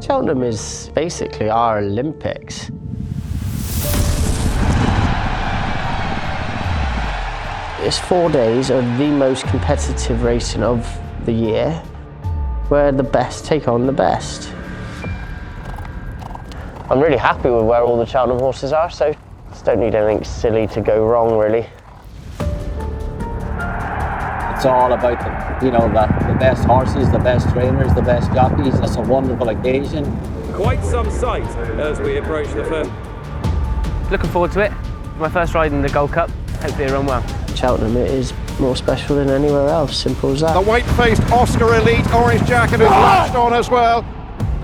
Cheltenham is basically our Olympics. It's 4 days of the most competitive racing of the year, where the best take on the best. I'm really happy with where all the Cheltenham horses are, so just don't need anything silly to go wrong, really. It's all about the best horses, the best trainers, the best jockeys. It's a wonderful occasion. Quite some sight as we approach the first. Looking forward to it. My first ride in the Gold Cup. Hopefully it run well. Cheltenham is more special than anywhere else, simple as that. The white-faced Oscar Elite orange jacket is latched on as well.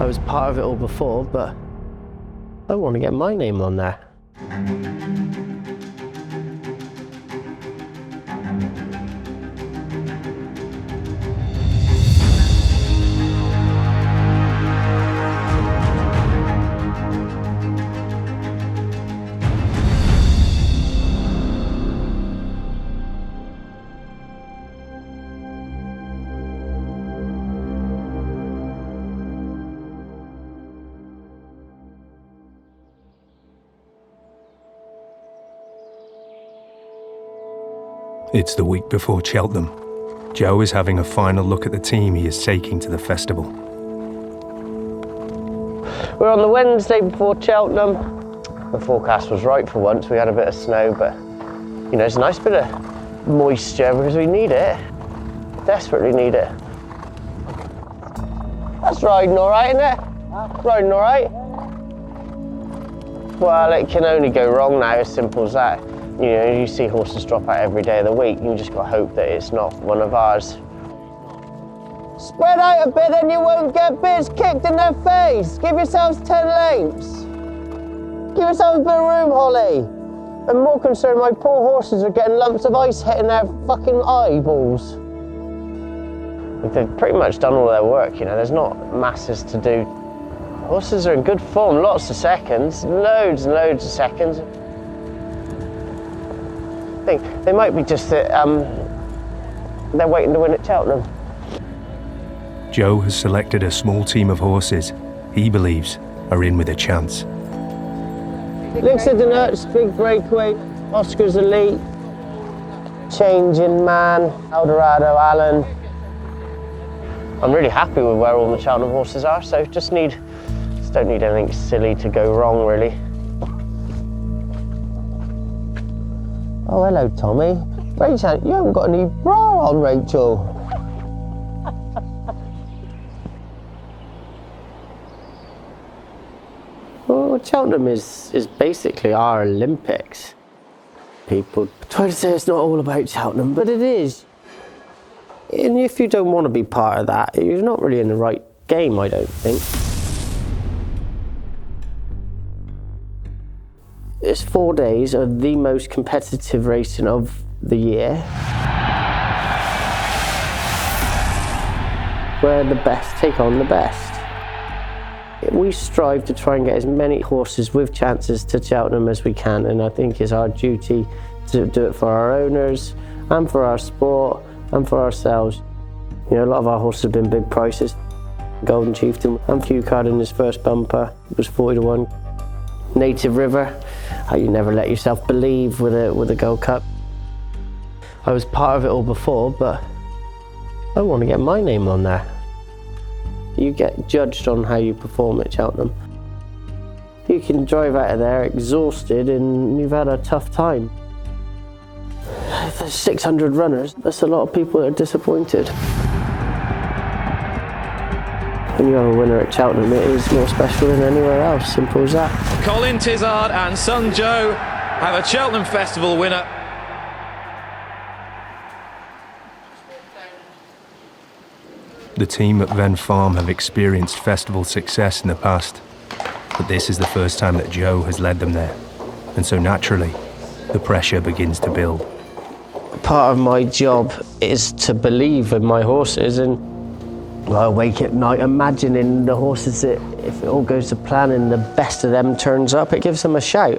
I was part of it all before, but I want to get my name on there. It's the week before Cheltenham. Joe is having a final look at the team he is taking to the festival. We're on the Wednesday before Cheltenham. The forecast was right for once. We had a bit of snow, but it's a nice bit of moisture because we need it. Desperately need it. That's riding all right, isn't it? Riding all right? Well, it can only go wrong now, as simple as that. You see horses drop out every day of the week. You just got to hope that it's not one of ours. Spread out a bit and you won't get bits kicked in their face. Give yourselves 10 lengths. Give yourselves a bit of room, Holly. I'm more concerned my poor horses are getting lumps of ice hitting their fucking eyeballs. They've pretty much done all their work, there's not masses to do. Horses are in good form, lots of seconds, loads and loads of seconds. They might be just that they're waiting to win at Cheltenham. Joe has selected a small team of horses he believes are in with a chance. Elixir de Nuts, Big Breakaway, Oscar's Elite, Changing Man, Eldorado Allen. I'm really happy with where all the Cheltenham horses are, so just don't need anything silly to go wrong, really. Oh, hello, Tommy. Rachel, you haven't got any bra on, Rachel. Well, Cheltenham is basically our Olympics. People try to say it's not all about Cheltenham, but it is. And if you don't want to be part of that, you're not really in the right game, I don't think. It's 4 days of the most competitive racing of the year, where the best take on the best. We strive to try and get as many horses with chances to Cheltenham as we can, and I think it's our duty to do it for our owners and for our sport and for ourselves. A lot of our horses have been big prices. Golden Chieftain and Q Card in his first bumper was 40-1. Native River, you never let yourself believe with a Gold Cup. I was part of it all before, but I want to get my name on there. You get judged on how you perform at Cheltenham. You can drive out of there exhausted and you've had a tough time. There's 600 runners, that's a lot of people that are disappointed. When you have a winner at Cheltenham, it is more special than anywhere else, simple as that. Colin Tizard and son Joe have a Cheltenham Festival winner. The team at Ven Farm have experienced festival success in the past, but this is the first time that Joe has led them there, and so naturally, the pressure begins to build. Part of my job is to believe in my horses, and I wake at night imagining the horses that, if it all goes to plan and the best of them turns up, it gives them a shout.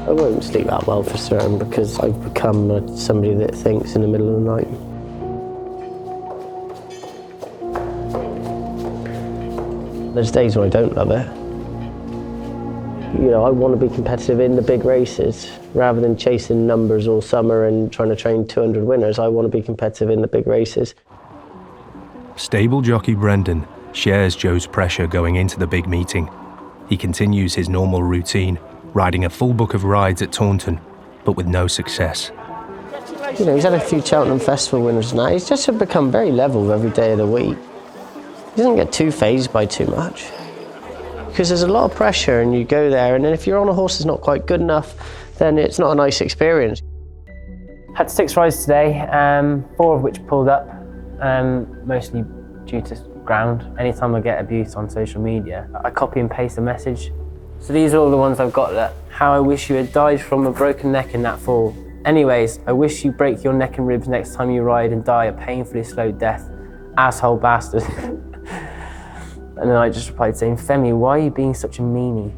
I won't sleep that well for certain because I've become somebody that thinks in the middle of the night. There's days when I don't love it. You know, I want to be competitive in the big races rather than chasing numbers all summer and trying to train 200 winners. I want to be competitive in the big races. Stable jockey Brendan shares Joe's pressure going into the big meeting. He continues his normal routine, riding a full book of rides at Taunton, but with no success. You know, he's had a few Cheltenham Festival winners now. He's just become very level every day of the week. He doesn't get too fazed by too much. Because there's a lot of pressure and you go there, and then if you're on a horse that's not quite good enough, then it's not a nice experience. Had 6 rides today, 4 of which pulled up, mostly due to ground. Anytime I get abuse on social media, I copy and paste a message. So these are all the ones I've got. That how I wish you had died from a broken neck in that fall. Anyways, I wish you break your neck and ribs next time you ride and die a painfully slow death. Asshole bastard. And then I just replied saying, Femi, why are you being such a meanie?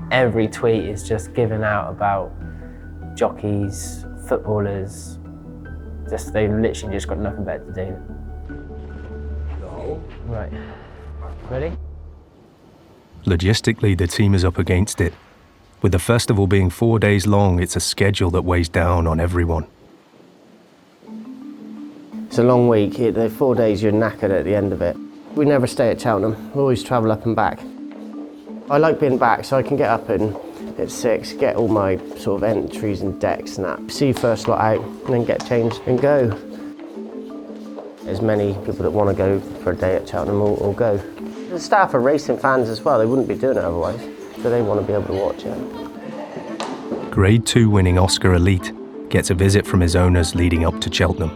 Every tweet is just given out about jockeys, footballers. They've literally just got nothing better to do. Right, ready? Logistically, the team is up against it. With the festival being 4 days long, it's a schedule that weighs down on everyone. It's a long week. The 4 days, you're knackered at the end of it. We never stay at Cheltenham. We always travel up and back. I like being back, so I can get up at 6, get all my sort of entries and decks and that, see first lot out, and then get changed and go. As many people that want to go for a day at Cheltenham will go. The staff are racing fans as well. They wouldn't be doing it otherwise, so they want to be able to watch it. Grade 2 winning Oscar Elite gets a visit from his owners leading up to Cheltenham.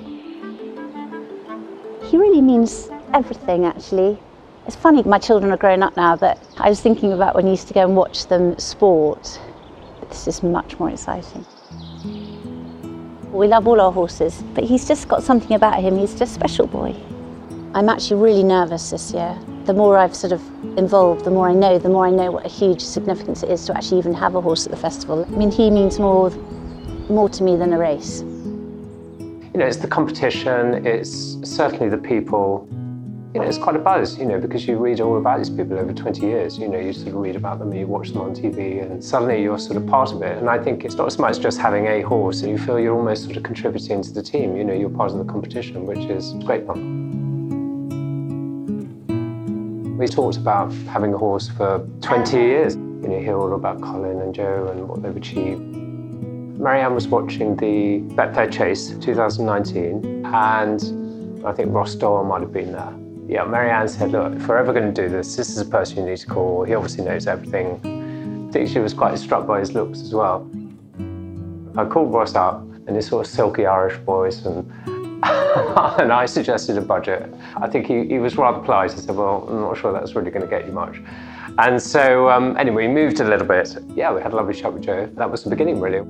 He really means everything, actually. It's funny, my children are grown up now, but I was thinking about when I used to go and watch them sport. But this is much more exciting. We love all our horses, but he's just got something about him. He's just a special boy. I'm actually really nervous this year. The more I've sort of involved, the more I know what a huge significance it is to actually even have a horse at the festival. I mean, he means more to me than a race. You know, it's the competition, it's certainly the people. You know, it's quite a buzz, you know, because you read all about these people over 20 years. You know, you sort of read about them and you watch them on TV and suddenly you're sort of part of it. And I think it's not so much just having a horse and you feel you're almost sort of contributing to the team. You know, you're part of the competition, which is great fun. We talked about having a horse for 20 years. You know, you hear all about Colin and Joe and what they've achieved. Marianne was watching the Betfair Chase 2019 and I think Ross Doyle might have been there. Yeah, Marianne said, look, if we're ever going to do this, this is the person you need to call. He obviously knows everything. I think she was quite struck by his looks as well. I called Ross up in his sort of silky Irish voice and I suggested a budget. I think he was rather polite. I said, well, I'm not sure that's really going to get you much. And so anyway, we moved a little bit. Yeah, we had a lovely chat with Joe. That was the beginning, really.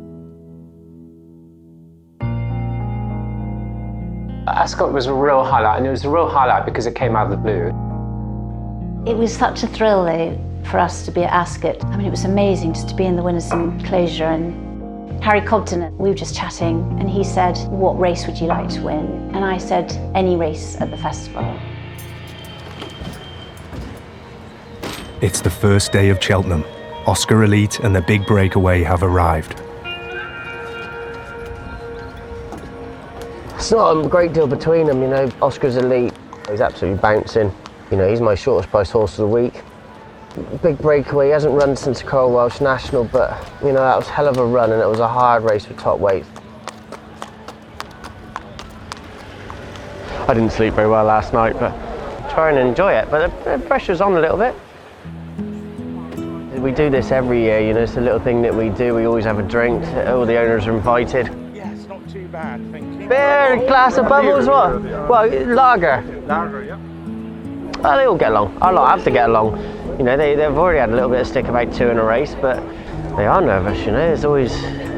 Ascot was a real highlight, and it was a real highlight because it came out of the blue. It was such a thrill, though, for us to be at Ascot. I mean, it was amazing just to be in the winner's enclosure. And Harry Cobden, we were just chatting, and he said, what race would you like to win? And I said, any race at the festival. It's the first day of Cheltenham. Oscar Elite and the big breakaway have arrived. It's not a great deal between them, you know. Oscar's elite. He's absolutely bouncing. You know, he's my shortest priced horse of the week. Big breakaway. He hasn't run since the Coral Welsh National, but, you know, that was a hell of a run and it was a hard race for top weight. I didn't sleep very well last night, but try and enjoy it. But the pressure's on a little bit. We do this every year, you know, it's a little thing that we do. We always have a drink. All the owners are invited. Yeah, it's not too bad, thank you. Beer, glass of bubbles, what? Well, lager. Lager, yeah. Oh, they all get along. I have to get along. You know, they've already had a little bit of stick about 2 in a race, but they are nervous, you know. There's always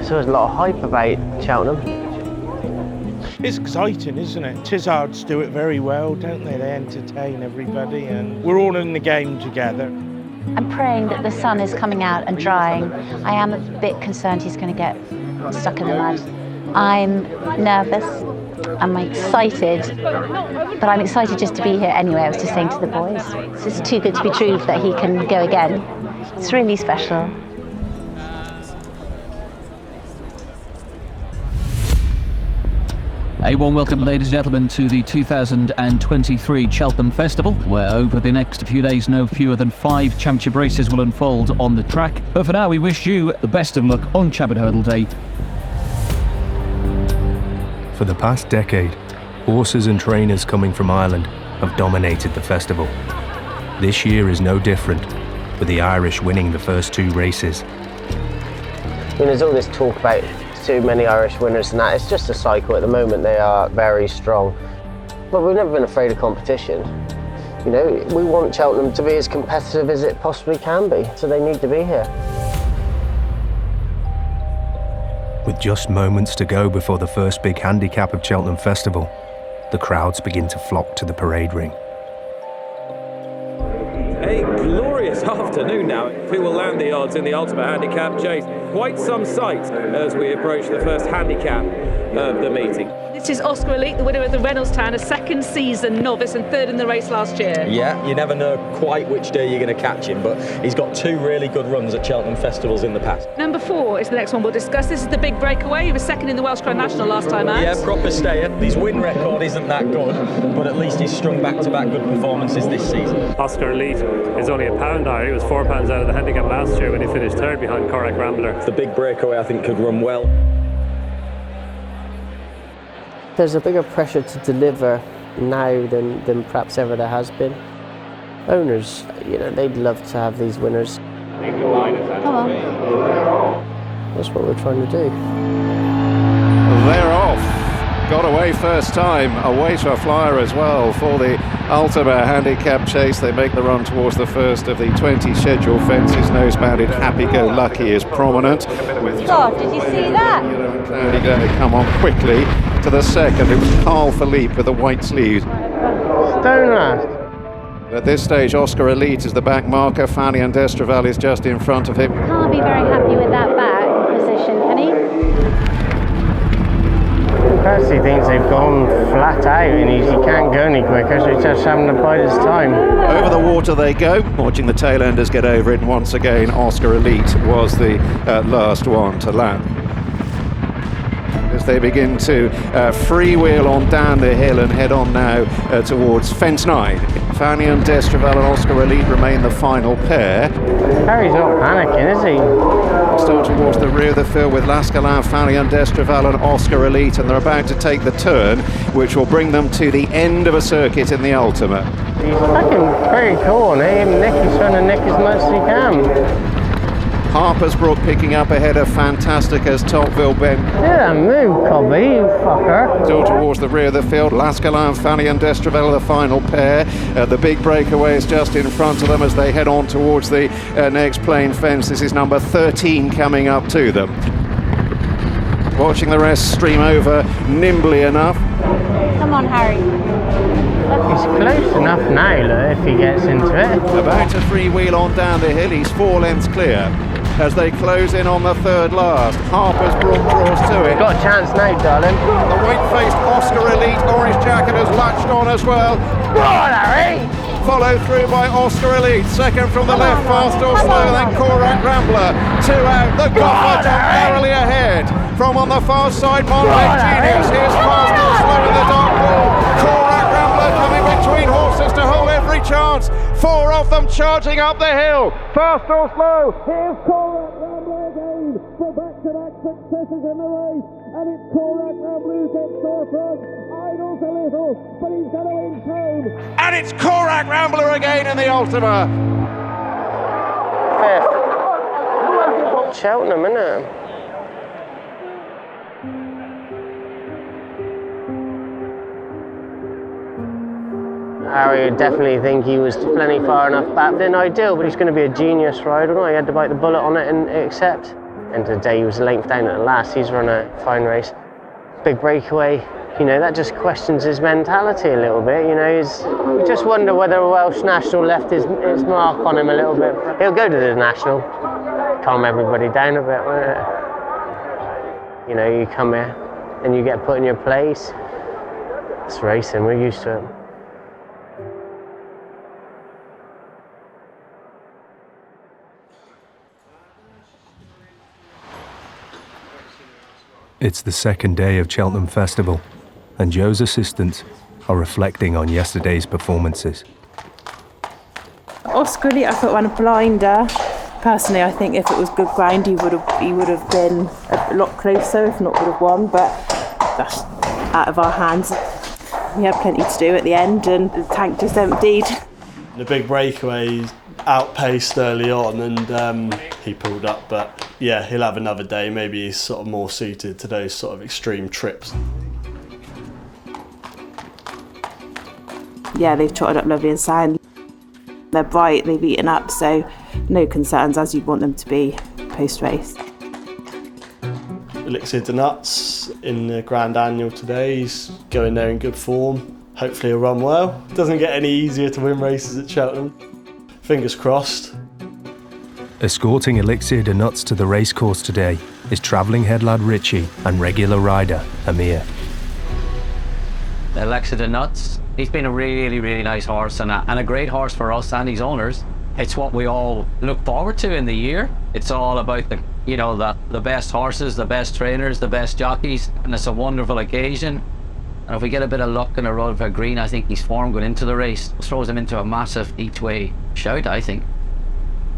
a lot of hype about Cheltenham. It's exciting, isn't it? Tizzards do it very well, don't they? They entertain everybody and we're all in the game together. I'm praying that the sun is coming out and drying. I am a bit concerned he's going to get stuck in the mud. I'm nervous, I'm excited, but I'm excited just to be here anyway. I was just saying to the boys, it's just too good to be true that he can go again. It's really special. A warm welcome, ladies and gentlemen, to the 2023 Cheltenham Festival, where over the next few days no fewer than 5 championship races will unfold on the track. But for now, we wish you the best of luck on Champion Hurdle Day. For the past decade, horses and trainers coming from Ireland have dominated the festival. This year is no different, with the Irish winning the first 2 races. There's all this talk about too many Irish winners and that. It's just a cycle at the moment. They are very strong. But we've never been afraid of competition. You know, we want Cheltenham to be as competitive as it possibly can be, so they need to be here. With just moments to go before the first big handicap of Cheltenham Festival, the crowds begin to flock to the parade ring. A glorious afternoon now. Who will land the odds in the ultimate handicap chase? Quite some sight as we approach the first handicap of the meeting. This is Oscar Elite, the winner of the Reynolds Town, a second season novice and 3rd in the race last year. Yeah, you never know quite which day you're going to catch him, but he's got 2 really good runs at Cheltenham Festivals in the past. Number 4 is the next one we'll discuss. This is the big breakaway. He was 2nd in the Welsh Crown National last time out. Yeah, proper stayer. His win record isn't that good, but at least he's strung back-to-back good performances this season. Oscar Elite is only £1 higher. He was £4 out of the handicap last year when he finished 3rd behind Corach Rambler. The big breakaway, I think, could run well. There's a bigger pressure to deliver now than perhaps ever there has been. Owners, you know, they'd love to have these winners. Come on. That's what we're trying to do. They're off. Got away first time, away to a flyer as well for the Ultimate Handicap Chase. They make the run towards the first of the 20 scheduled fences. Nose-mounted Happy-Go-Lucky is prominent. God, did you see that? Cloudy Day come on quickly to the second. It was Carl Philippe with the white sleeves. Stone last. At this stage, Oscar Elite is the back marker. Fanny and Destraval is just in front of him. Can't be very happy with that back position, can he? Percy thinks they've gone flat out and he can't go any quicker, so he's just having to bide his time. Over the water they go, watching the tailenders get over it, and once again Oscar Elite was the last one to land. As they begin to freewheel on down the hill and head on now towards Fence 9. Fanny and Destraval and Oscar Elite remain the final pair. Harry's not panicking, is he? Still towards the rear of the field with Lascalain, Fanny and Destraval and Oscar Elite, and they're about to take the turn, which will bring them to the end of a circuit in the Ultimate. He's fucking very cool on him. He's trying to nick as much as he can. Harper's Brook picking up ahead of Fantastica's Topville Bend. Yeah, move, Cobby, you fucker. Still towards the rear of the field, Lascalain, Fanny and Destraval are the final pair. The big breakaway is just in front of them as they head on towards the next plain fence. This is number 13 coming up to them. Watching the rest stream over nimbly enough. Come on, Harry. He's close enough now, look, if he gets into it. About to freewheel on down the hill, he's 4 lengths clear. As they close in on the third last, Harper's Brook draws to it. Got a chance now, darling. The white-faced Oscar Elite orange jacket has latched on as well. Go on, Harry! Followed through by Oscar Elite, second from the left, fast or slow, then Corach Rambler, 2 out, the Gopher narrowly ahead. From on the far side, Monmouth Genius, here's fast or slow in the dark pool. Corach Rambler coming between horses to hold every chance. 4 of them charging up the hill, fast or slow, here's Corach Rambler again, for back-to-back successes in the race, and it's Corach Rambler who gets there first. Idles a little, but he's going to intone. And it's Corach Rambler again in the Ultima. 5th. Cheltenham, innit? Harry would definitely think he was plenty far enough back than ideal, but he's going to be a genius rider. He had to bite the bullet on it and accept. End of the day, he was a length down at the last. He's run a fine race. Big breakaway. You know, that just questions his mentality a little bit. You know, you just wonder whether a Welsh national left his mark on him a little bit. He'll go to the national, calm everybody down a bit, won't it? You know, you come here and you get put in your place. It's racing, we're used to it. It's the second day of Cheltenham Festival, and Joe's assistants are reflecting on yesterday's performances. Oscar, I thought, ran a blinder. Personally, I think if it was good ground, he would have been a lot closer, if not would have won, but that's out of our hands. We had plenty to do at the end, and the tank just emptied. The big breakaway outpaced early on, and he pulled up, but yeah, he'll have another day. Maybe he's sort of more suited to those sort of extreme trips. Yeah, they've trotted up lovely and sound. They're bright, they've eaten up, so no concerns, as you'd want them to be post-race. Elixir de Nuts in the Grand Annual today. He's going there in good form. Hopefully he'll run well. Doesn't get any easier to win races at Cheltenham. Fingers crossed. Escorting Elixir de Nuts to the racecourse today is travelling head lad Richie and regular rider Amir. Elixir de Nuts, he's been a really, really nice horse and a great horse for us and his owners. It's what we all look forward to in the year. It's all about the best horses, the best trainers, the best jockeys, and it's a wonderful occasion. And if we get a bit of luck and a road for green, I think his form going into the race throws him into a massive each-way shout, I think.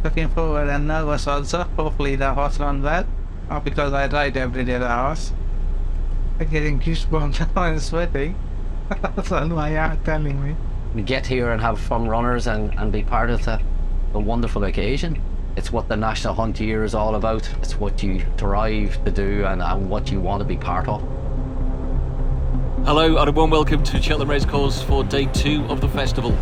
Looking forward and nervous also. Hopefully the horse runs well. Because I ride every day the horse. I'm getting goosebumps now and sweating. That's all my heart telling me. We get here and have fun runners and be part of the wonderful occasion. It's what the National Hunt Year is all about. It's what you thrive to do and what you want to be part of. Hello and a warm welcome to Cheltenham Racecourse for day 2 of the festival.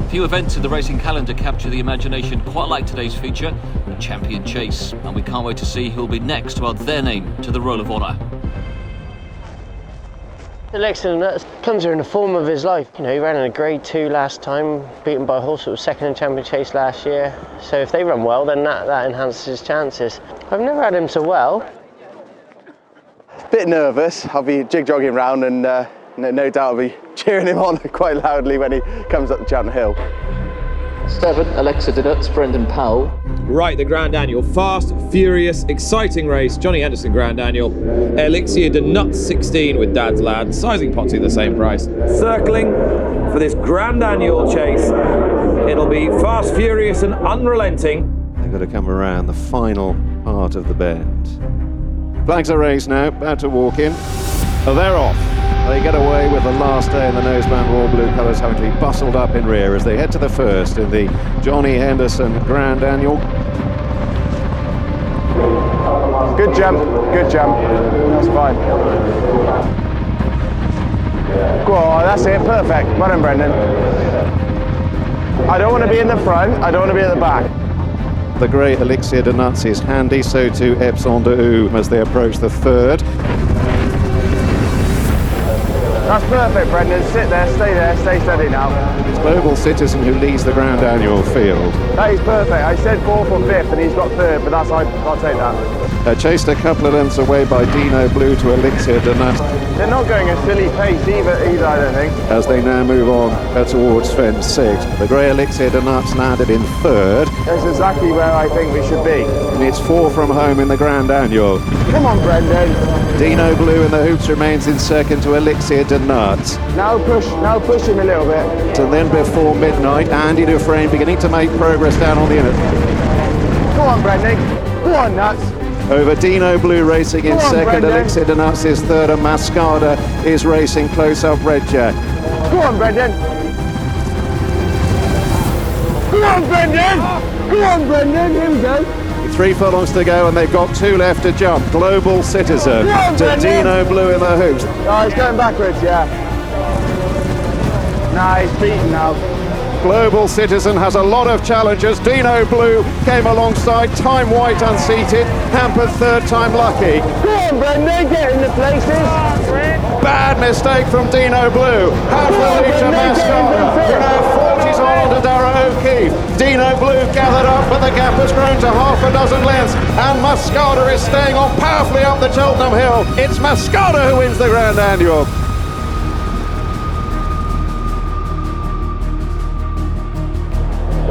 Few events in the racing calendar capture the imagination quite like today's feature, the Champion Chase, and we can't wait to see who'll be next to add their name to the Roll of Honour. Elixir de Nuts comes here in the form of his life. You know, he ran in a grade 2 last time, beaten by a horse that was second in Champion Chase last year. So if they run well, then that enhances his chances. I've never had him so well. Bit nervous. I'll be jig-jogging round and no doubt I'll be cheering him on quite loudly when he comes up the Cheltenham Hill. 7, Elixir de Nuts, Brendan Powell. Right, the Grand Annual. Fast, furious, exciting race. Johnny Henderson Grand Annual. Elixir de Nuts 16 with Dad's Lad. Sizing Potsy the same price. Circling for this Grand Annual chase. It'll be fast, furious and unrelenting. They've got to come around the final part of the bend. Flags are raised now, about to walk in. Oh, they're off. They get away with the last day in the noseband royal blue colours having to be bustled up in rear as they head to the first in the Johnny Henderson Grand Annual. Good jump, good jump. That's fine. Go on, that's it, perfect. Well done, Brendan. I don't want to be in the front, I don't want to be at the back. The grey Elixir de Nuts is handy, so too Epsom de Ou as they approach the third. That's perfect, Brendan. Sit there, stay steady now. It's Global Citizen who leads the Grand Annual field. That is perfect. I said 4th or 5th and he's got 3rd, but that's I'll take that. Chased a couple of lengths away by Dino Blue to Elixir de Nuts. They're not going a silly pace either, I don't think. As they now move on towards fence 6. The grey Elixir de Nuts landed in 3rd. That's exactly where I think we should be. And it's 4 from home in the Grand Annual. Come on, Brendan. Dino Blue in the hoops remains in 2nd to Elixir de Nuts. Now push him a little bit. And then before midnight, Andy Dufresne beginning to make progress down on the inner. Go on, Brendan. Go on, Nuts. Over Dino Blue racing in 2nd, Elixir de Nuts is 3rd, and Mascada is racing close up Red Jack. Go on, Brendan. Go on, Brendan. Go on, Brendan. Here we go. 3 furlongs to go and they've got 2 left to jump. Global Citizen to Dino Blue in the hoops. Oh, he's going backwards, yeah. Nah, he's beaten now. Global Citizen has a lot of challengers. Dino Blue came alongside, Time White unseated, hampered 3rd Time Lucky. Go on, Brendan, get in the places. Bad mistake from Dino Blue. Half a lead to Mascada. We're now 40s on to Dara O'Keefe. Dino Blue gathered up, but the gap has grown to half a dozen lengths. And Mascada is staying on powerfully up the Cheltenham Hill. It's Mascada who wins the Grand Annual.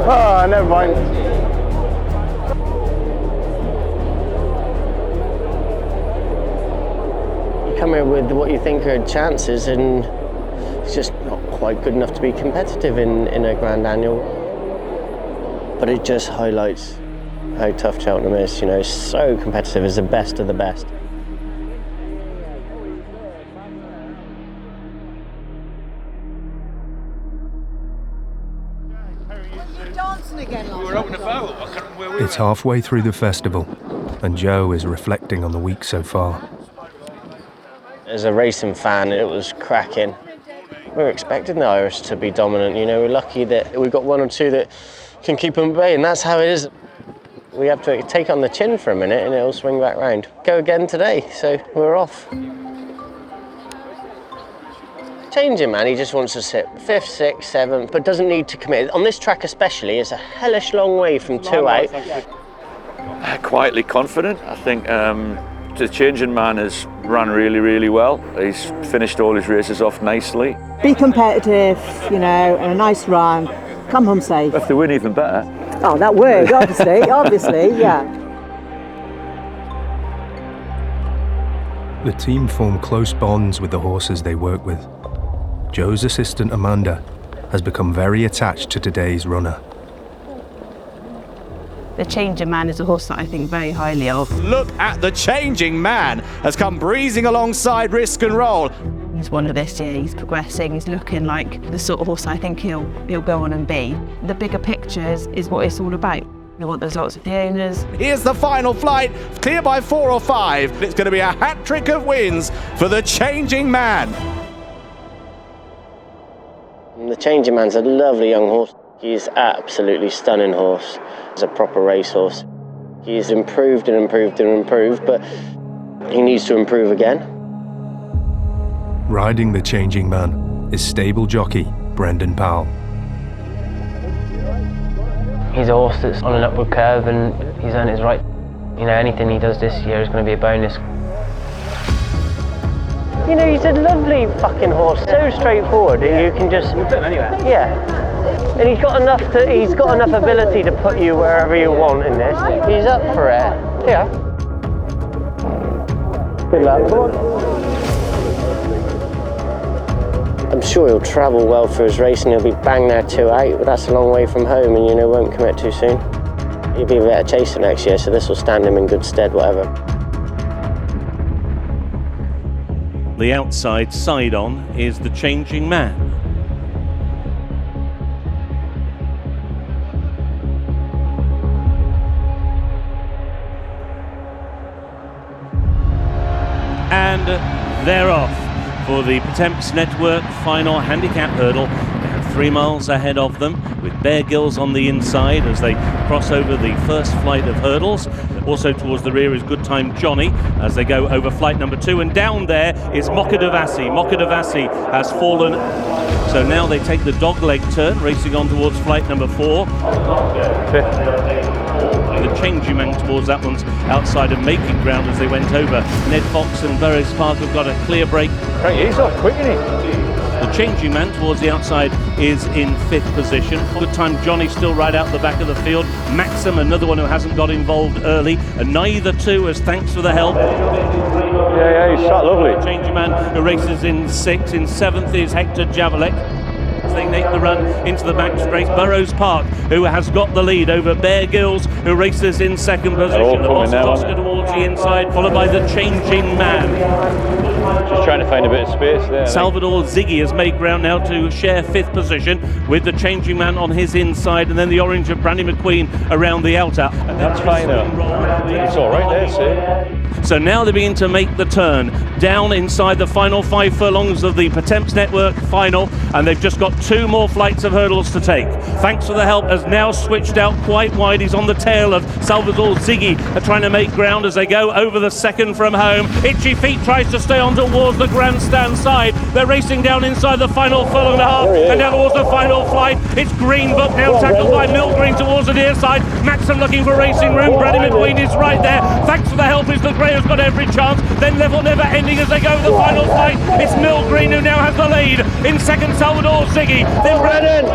Oh, never mind. You come here with what you think are chances, and it's just not quite good enough to be competitive in a Grand Annual. But it just highlights how tough Cheltenham is, you know, so competitive, it's the best of the best. It's halfway through the festival, and Joe is reflecting on the week so far. As a racing fan, it was cracking. We were expecting the Irish to be dominant, you know, we're lucky that we've got one or two that can keep them at bay, and that's how it is. We have to take on the chin for a minute and it'll swing back round. Go again today, so we're off. Changing man, he just wants to sit 5th, 6th, 7th, but doesn't need to commit. On this track especially, it's a hellish long way from 2 out. Quietly confident. I think the changing man has run really, really well. He's finished all his races off nicely. Be competitive, you know, and a nice run. Come home safe. If they win, even better. Oh, that would, obviously, obviously, yeah. The team form close bonds with the horses they work with. Joe's assistant Amanda has become very attached to today's runner. The Changing Man is a horse that I think very highly of. Look at the Changing Man has come breezing alongside Risk and Roll. He's one of this year, he's progressing, he's looking like the sort of horse I think he'll go on and be. The bigger pictures is what it's all about. We want there's lots of the owners. Here's the final flight, clear by 4 or 5. It's going to be a hat-trick of wins for the Changing Man. The Changing Man's a lovely young horse. He's absolutely stunning horse. He's a proper racehorse. He's improved and improved and improved, but he needs to improve again. Riding the Changing Man is stable jockey Brendan Powell. He's a horse that's on an upward curve and he's earned his right. You know, anything he does this year is going to be a bonus. You know, he's a lovely fucking horse, so straightforward that you can just... You'll put him anywhere. Yeah. And he's got enough ability to put you wherever you want in this. He's up for it. Yeah. Good luck. I'm sure he'll travel well for his race and he'll be bang there 2 out, but that's a long way from home and, you know, won't commit too soon. He'll be a better chaser next year, so this will stand him in good stead, whatever. The outside side on is the Changing Man. And they're off for the Temps Network final handicap hurdle. They have 3 miles ahead of them with Bear Gills on the inside as they cross over the first flight of hurdles. Also towards the rear is Good Time Johnny as they go over flight number 2, and down there is Mokkadavassi. Mokkadavassi has fallen, so now they take the dogleg turn, racing on towards flight number 4. The Changing Man towards that one's outside of making ground as they went over. Ned Fox and Burrows Park have got a clear break. He's off quick, isn't he? The Changing Man towards the outside is in 5th position. Good Time Johnny still right out the back of the field. Maxim, another one who hasn't got involved early, and neither two as thanks for the help. Yeah, he's shot lovely. Changing Man who races in 6th. In 7th is Hector Javelek. They make the run into the back straight. Burrows Park, who has got the lead over Bear Gills, who races in 2nd position. The Boss Oscar towards the inside, followed by the Changing Man. Just trying to find a bit of space there. Salvador Ziggy has made ground now to share 5th position with the Changing Man on his inside, and then the orange of Brandy McQueen around the outer. And that's fine though. It's all right there, see. So now they begin to make the turn down inside the final 5 furlongs of the Temps Network final, and they've just got 2 more flights of hurdles to take. Thanks for the help has now switched out quite wide. He's on the tail of Salvador Ziggy, trying to make ground as they go over the 2nd from home. Itchy Feet tries to stay on towards the grandstand side. They're racing down inside the final furlong and a half, and down towards the final flight. It's Green Book now tackled by Mill Green towards the near side. Maxim looking for racing room. Brandy McQueen is right there. Thanks for the help is the Grey has got every chance. Then Level Never Ending as they go the final flight. It's Mill Green who now has the lead. In 2nd, Salvador Ziggy. Then Brennan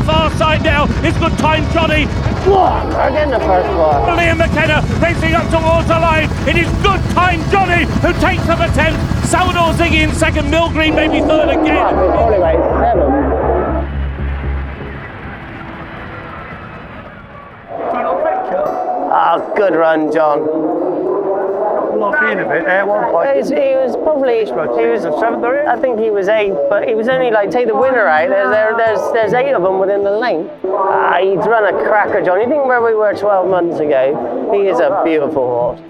the far side now. It's good time, Johnny. We're getting the first one. Liam McKenna racing up towards the line. It is good time, Johnny, who takes up a 10th. Salvador Ziggy in second, Mill Green maybe third again. Anyway, 7. Oh, good run, John. Lucky in a bit at one point. He was probably, he was a 7th, I think he was 8, but he was only like, take the winner out, there's 8 of them within the lane. He's run a cracker, John. You think where we were 12 months ago? He is a beautiful horse.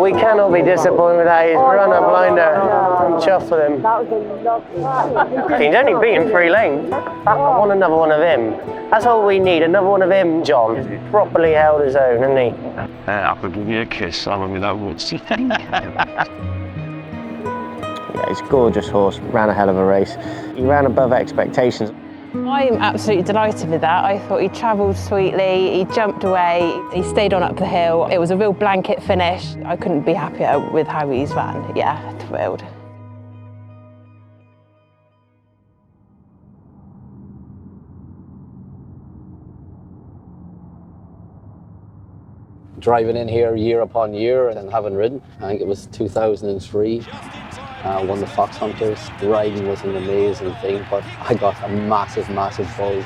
We cannot be disappointed with how he's run a blinder. I'm chuffed with him. He's only beaten 3 lanes. I want another one of him. That's all we need, another one of him, John. He's properly held his own, hasn't he? I could give you a kiss, I mean, that would. Yeah, he's a gorgeous horse, ran a hell of a race. He ran above expectations. I'm absolutely delighted with that. I thought he travelled sweetly, he jumped away, he stayed on up the hill. It was a real blanket finish. I couldn't be happier with how he's ran. Yeah, thrilled. Driving in here year upon year and having ridden, I think it was 2003. Won the Fox Hunters. Riding was an amazing thing, but I got a massive, massive buzz.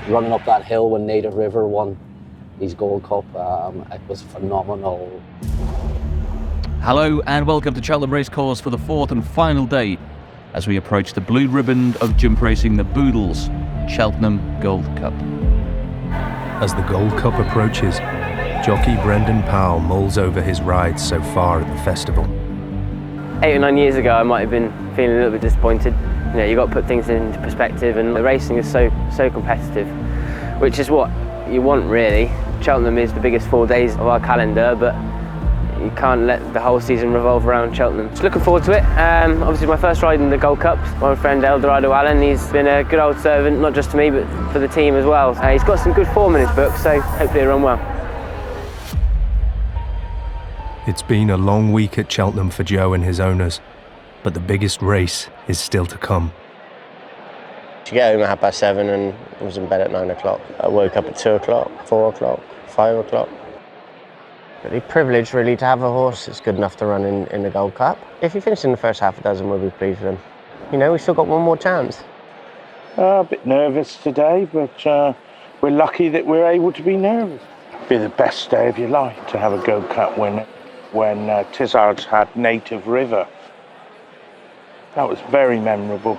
Running up that hill when Native River won his Gold Cup, it was phenomenal. Hello and welcome to Cheltenham Racecourse for the 4th and final day as we approach the blue ribbon of jump racing, the Boodles Cheltenham Gold Cup. As the Gold Cup approaches, jockey Brendan Powell mulls over his rides so far at the festival. 8 or 9 years ago, I might have been feeling a little bit disappointed. You know, you've got to put things into perspective, and the racing is so competitive, which is what you want, really. Cheltenham is the biggest 4 days of our calendar, but you can't let the whole season revolve around Cheltenham. Just looking forward to it. Obviously, my first ride in the Gold Cup. My friend Eldorado Allen, he's been a good old servant, not just to me, but for the team as well. He's got some good form in his book, so hopefully it'll run well. It's been a long week at Cheltenham for Joe and his owners, but the biggest race is still to come. You get home at 7:30 and I was in bed at 9 o'clock. I woke up at 2 o'clock, 4 o'clock, 5 o'clock. Really privileged, really, to have a horse that's good enough to run in the Gold Cup. If he finished in the first half a dozen, we'll be pleased with him. You know, we've still got one more chance. A bit nervous today, but we're lucky that we're able to be nervous. It'd be the best day of your life to have a Gold Cup winner. When Tizards had Native River. That was very memorable.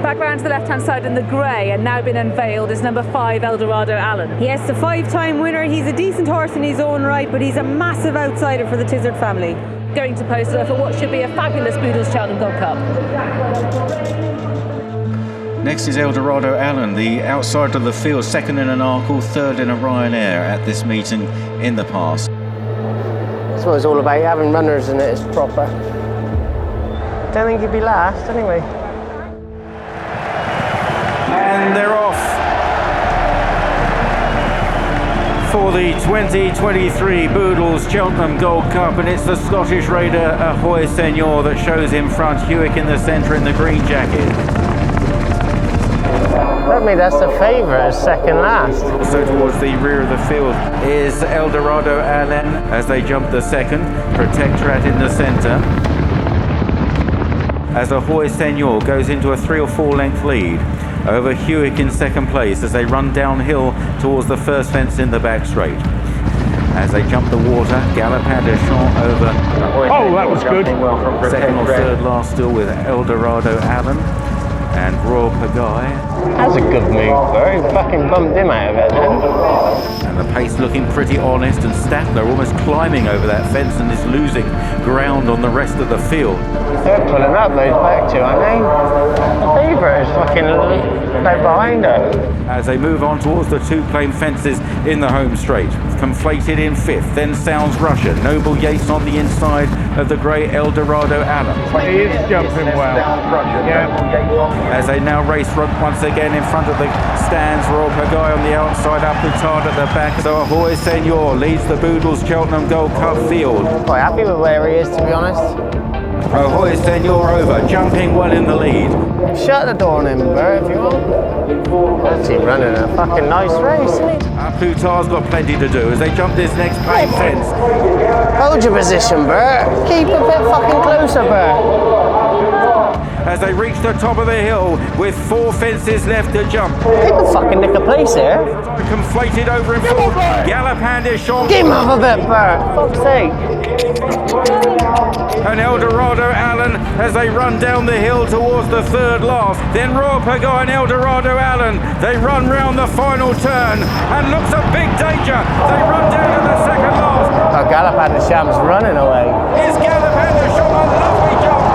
Back round to the left-hand side in the grey, and now been unveiled is number 5, Eldorado Allen. Yes, a 5-time winner. He's a decent horse in his own right, but he's a massive outsider for the Tizard family. Going to poster for what should be a fabulous Boodles Cheltenham Gold Cup. Next is Eldorado Allen, the outside of the field, 2nd in an Arkle, 3rd in a Ryanair at this meeting in the past. That's what it's all about, having runners in it is proper. Don't think he'd be last anyway. And they're off for the 2023 Boodles Cheltenham Gold Cup, and it's the Scottish Raider Ahoy Senior that shows in front, Hewick in the centre in the green jacket. Let me, that's the favourite, second last. Also towards the rear of the field is Eldorado Allen as they jump the 2nd, Protectorat in the centre. As Ahoy Senior goes into a 3 or 4 length lead over Hewick in 2nd place as they run downhill towards the first fence in the back straight. As they jump the water, Galopin de Champ over. Oh, that was good. 2nd or 3rd last still with Eldorado Allen and Royal Pagaille. That's a good move, though. He fucking bumped him out of it then. And the pace looking pretty honest, and Statler almost climbing over that fence and is losing ground on the rest of the field. They're pulling up those back two, aren't they? The favourite is fucking right behind her. As they move on towards the 2 claim fences in the home straight. Conflated in 5th, then Sounds Russia. Noble Yates on the inside of the grey Eldorado Allen. He is jumping well. Yeah. As they now race once again in front of the stands, Royal Pagaille on the outside, up and Tard at the back. So Ahoy Senior leads the Boodles Cheltenham Gold Cup field. Quite happy with where he is, to be honest. Ahoy, Senor over, jumping well in the lead. Shut the door on him, Bert, if you want. That's him running a fucking nice race, isn't he? Plutar's got plenty to do as they jump this next paved fence. Hold your position, Bert. Keep a bit fucking closer, Bert. As they reach the top of the hill with 4 fences left to jump. They can fucking nick a place here. Conflated over in front. Galopin de Champs. Give him off a bit, Bert. Fuck's sake. And Eldorado Allen as they run down the hill towards the third last. Then Royal Pagay and Eldorado Allen. They run round the final turn and looks a big danger. They run down to the second last. Oh, Galopin de Champs running away. Is Galopin de Champs a lovely jump?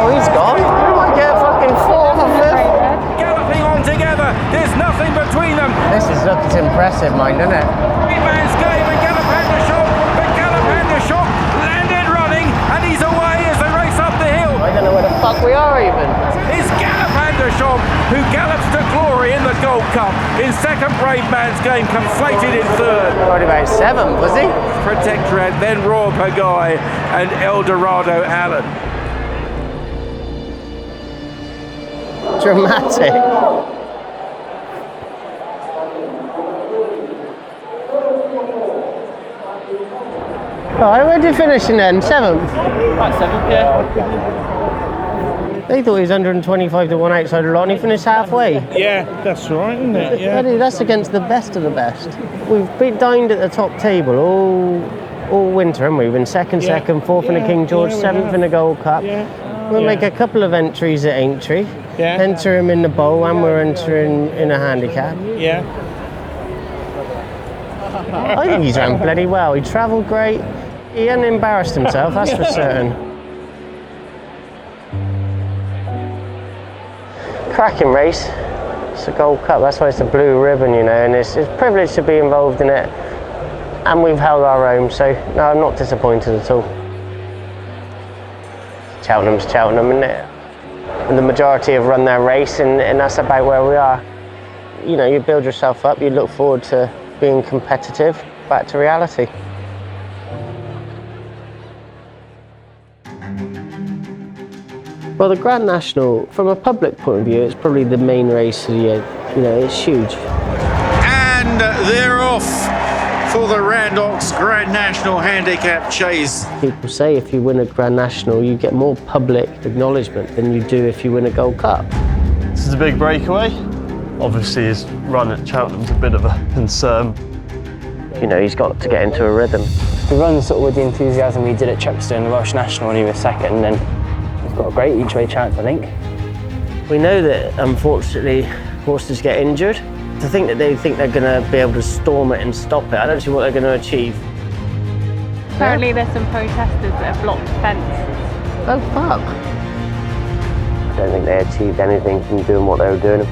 Oh, he's gone. We might get fucking 4th or 5th. Galloping on together. There's nothing between them. This looks impressive, mind, doesn't it? Three-man's game and Galopin de Champs. But Galopin de Champs landed running and he's away as they race up the hill. I don't know where the fuck we are even. It's Galopin de Champs who gallops to glory in the Gold Cup. In second, Brave Man's Game, conflated in third. Probably about 7th, was he? Protectorate, then Royal Pagay and Eldorado Allen. Dramatic. Alright, where did you finish in then? 7th? About 7th, yeah. They thought he was 125 to 1 outside the lot and he finished halfway. Yeah, that's right, isn't it? Yeah. That's against the best of the best. We've been dined at the top table all winter, haven't we? We've been second, 4th in the King George, 7th in the Gold Cup. We'll make a couple of entries at Aintree. Enter him in the bowl and we're entering in a handicap. Yeah. I think he's ran bloody well. He travelled great. He hadn't embarrassed himself, that's for certain. Cracking race. It's a Gold Cup, that's why it's a blue ribbon, you know, and it's a privilege to be involved in it. And we've held our own, so no, I'm not disappointed at all. Cheltenham's Cheltenham, isn't it? And the majority have run their race, and that's about where we are. You know, you build yourself up, you look forward to being competitive, back to reality. Well, the Grand National, from a public point of view, it's probably the main race of the year. You know, it's huge. And they're off for the Randox Grand National Handicap Chase. People say if you win a Grand National, you get more public acknowledgement than you do if you win a Gold Cup. This is a big breakaway. Obviously, his run at Cheltenham's a bit of a concern. You know, he's got to get into a rhythm. We run sort of with the enthusiasm we did at Chepstow in the Welsh National when he was second, and we've got a great each-way chance, I think. We know that, unfortunately, horses get injured. To think that they think they're going to be able to storm it and stop it, I don't see what they're going to achieve. Apparently there's some protesters that have blocked the fence. Oh, fuck. I don't think they achieved anything from doing what they were doing.